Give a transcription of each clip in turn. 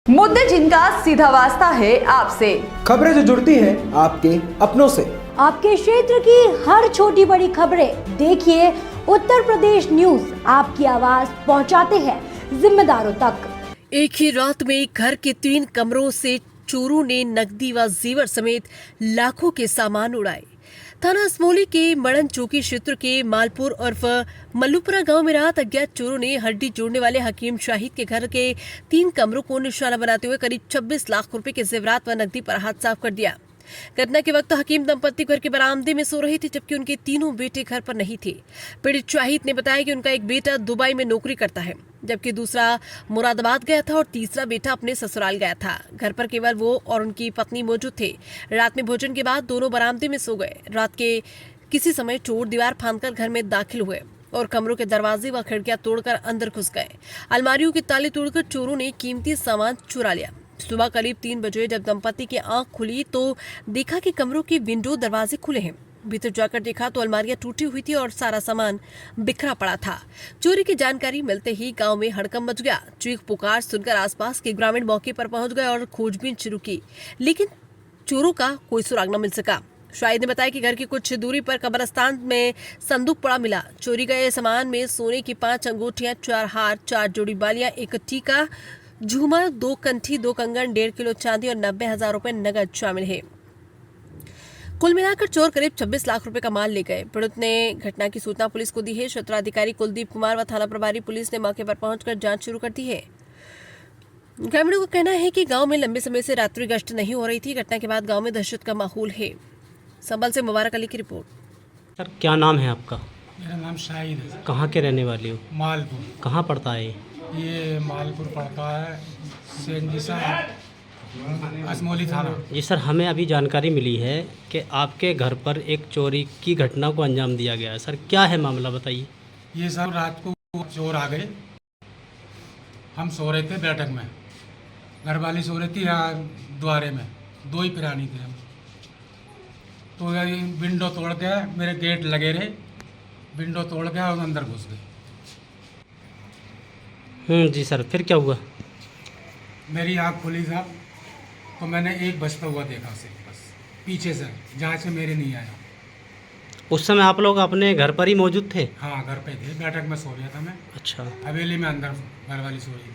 मुद्दे जिनका सीधा वास्ता है आपसे, खबरें जो जुड़ती है आपके अपनों से। आपके क्षेत्र की हर छोटी बड़ी खबरें देखिए उत्तर प्रदेश न्यूज आपकी आवाज पहुंचाते हैं जिम्मेदारों तक। एक ही रात में घर के 3 कमरों से चोरों ने नकदी व जेवर समेत लाखों के सामान उड़ाए। थाना असमोली के मड़न चौकी क्षेत्र के मालपुर उर्फ मल्लूपुरा गांव में रात अज्ञात चोरों ने हड्डी जोड़ने वाले हकीम शाहिद के घर के 3 कमरों को निशाना बनाते हुए करीब 26 लाख रुपए के जेवरात व नकदी पर हाथ साफ कर दिया। घटना के वक्त हकीम दंपत्ति घर के बरामदे में सो रहे थे, जबकि उनके तीनों बेटे घर पर नहीं थे। पीड़ित शाहिद ने बताया कि उनका एक बेटा दुबई में नौकरी करता है, जबकि दूसरा मुरादाबाद गया था और तीसरा बेटा अपने ससुराल गया था। घर पर केवल वो और उनकी पत्नी मौजूद थे। रात में भोजन के बाद दोनों बरामदे में सो गए। रात के किसी समय चोर दीवार फांदकर घर में दाखिल हुए और कमरों के दरवाजे व खिड़कियां तोड़कर अंदर घुस गए। अलमारियों के ताले तोड़कर चोरों ने कीमती सामान चुरा लिया। सुबह करीब 3 बजे जब दंपति की आंख खुली तो देखा कि कमरों के विंडो दरवाजे खुले हैं। भीतर जाकर देखा तो अलमारियां टूटी हुई थी और सारा सामान बिखरा पड़ा था। चोरी की जानकारी मिलते ही गांव में हड़कंप मच गया। चीख पुकार सुनकर आसपास के ग्रामीण मौके पर पहुंच गए और खोजबीन शुरू की, लेकिन चोरों का कोई सुराग न मिल सका। शाहिद ने बताया कि घर की कुछ दूरी पर कब्रिस्तान में संदूक पड़ा मिला। चोरी गए सामान में सोने की 5 अंगूठियां, 4 हार, 4 जोड़ी बालियां, 1 टीका, झूमर, 2 कंठी, 2 कंगन, 1.5 किलो चांदी और 90,000 रुपए नगद शामिल है। कुल मिलाकर चोर करीब 26 लाख रुपए का माल ले गए। पीड़ित ने घटना की सूचना पुलिस को दी है। क्षेत्राधिकारी कुलदीप कुमार व थाना प्रभारी पुलिस ने मौके पर पहुंचकर जांच शुरू कर दी है। ग्रामीणों का कहना है कि गांव में लंबे समय से रात्रि गश्त नहीं हो रही थी। घटना के बाद गांव में दहशत का माहौल है। संभल से मुबारक अली की रिपोर्ट। सर, क्या नाम है आपका? मेरा नाम शाहिद है। कहाँ के रहने वाले हो? मालपुर। कहाँ पड़ता है ये मालपुर पड़ता है सेंजिसा असमोली थाना। जी सर, हमें अभी जानकारी मिली है कि आपके घर पर एक चोरी की घटना को अंजाम दिया गया है। सर, क्या है मामला, बताइए। ये सब रात को चोर आ गए। हम सो रहे थे बैठक में, घर वाली सो रही थी यहाँ द्वारे में, 2 ही प्राणी थे हम। तो ये विंडो तोड़ के मेरे गेट लगे रहे, विंडो तोड़ के और अंदर घुस गए। जी सर, फिर क्या हुआ? मेरी आँख खुली साहब तो मैंने एक बचता हुआ देखा उसे, बस पीछे से, जहाँ से मेरे नहीं आया। उस समय आप लोग अपने घर पर ही मौजूद थे? हाँ, घर पे थे, बैठक में सो रहा था मैं। अच्छा। हवेली में अंदर घर वाली सो रही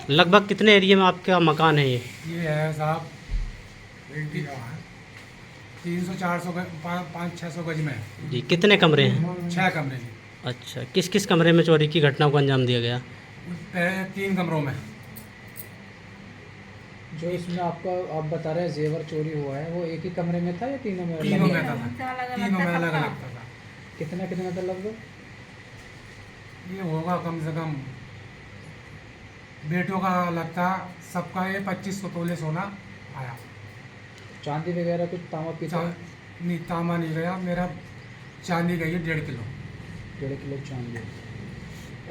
थी। लगभग कितने एरिया में आपका मकान है ये? ये है साहब 300-400 गज, 500-600 गज में है। जी, कितने कमरे हैं? 6 कमरे हैं। अच्छा, किस किस कमरे में चोरी की घटना को अंजाम दिया गया? 3 कमरों में। जो इसमें आपका आप बता रहे हैं जेवर चोरी हुआ है, वो एक ही कमरे में था या तीनों में? तीनों में था, तीनों में अलग अलग था। कितना कितना था लगभग? ये होगा कम से कम, बेटों का लगता सबका ये 2500 तोले सोना आया। चांदी वगैरह कुछ तांबा पीतल? नहीं, तांबा नहीं गया मेरा, चांदी गई है 1.5 किलो। 1.5 किलो चांदी।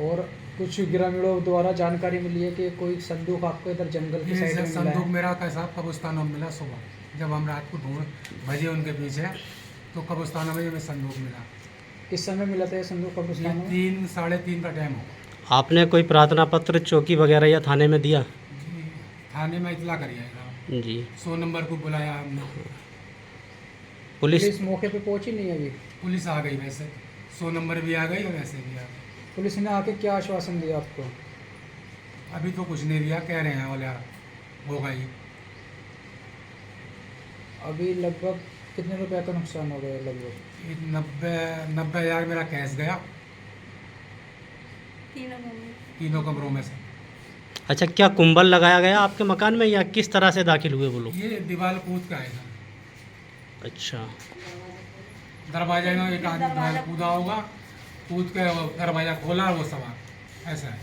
और कुछ ग्रामीणों द्वारा जानकारी मिली है कि कोई संदूक आपको इधर जंगल की साइड में मिला संदूक है। मेरा कैसा कब्रिस्तानों में मिला सुबह, जब हम रात को ढूंढ भजे उनके पीछे, तो कब्रिस्तानों में संदूक मिला। किस समय मिला था ये संदूक कब्रिस्तान में? 3-3:30 का टाइम हो। आपने कोई प्रार्थना पत्र चौकी वगैरह या थाने में दिया? जी, थाने में इतला करिएगा जी। 100 नंबर को बुलाया हमने। पुलिस मौके पे पहुंची नहीं अभी? पुलिस आ गई, वैसे 100 नंबर भी आ गई और वैसे भी आ गई। पुलिस ने आके क्या आश्वासन दिया आपको? अभी तो कुछ नहीं दिया, कह रहे हैं बोले होगा ही। अभी लगभग कितने रुपए का नुकसान हो गया? लगभग 90,000 मेरा कैश गया, तीनों कमरों में से। अच्छा, क्या कुंबल लगाया गया आपके मकान में या किस तरह से दाखिल हुए वो लोग? ये दीवार कूद का है। अच्छा। दरवाजा में एक आदमी कूदा होगा, कूद के दरवाजा खोला, वो सवार ऐसा है।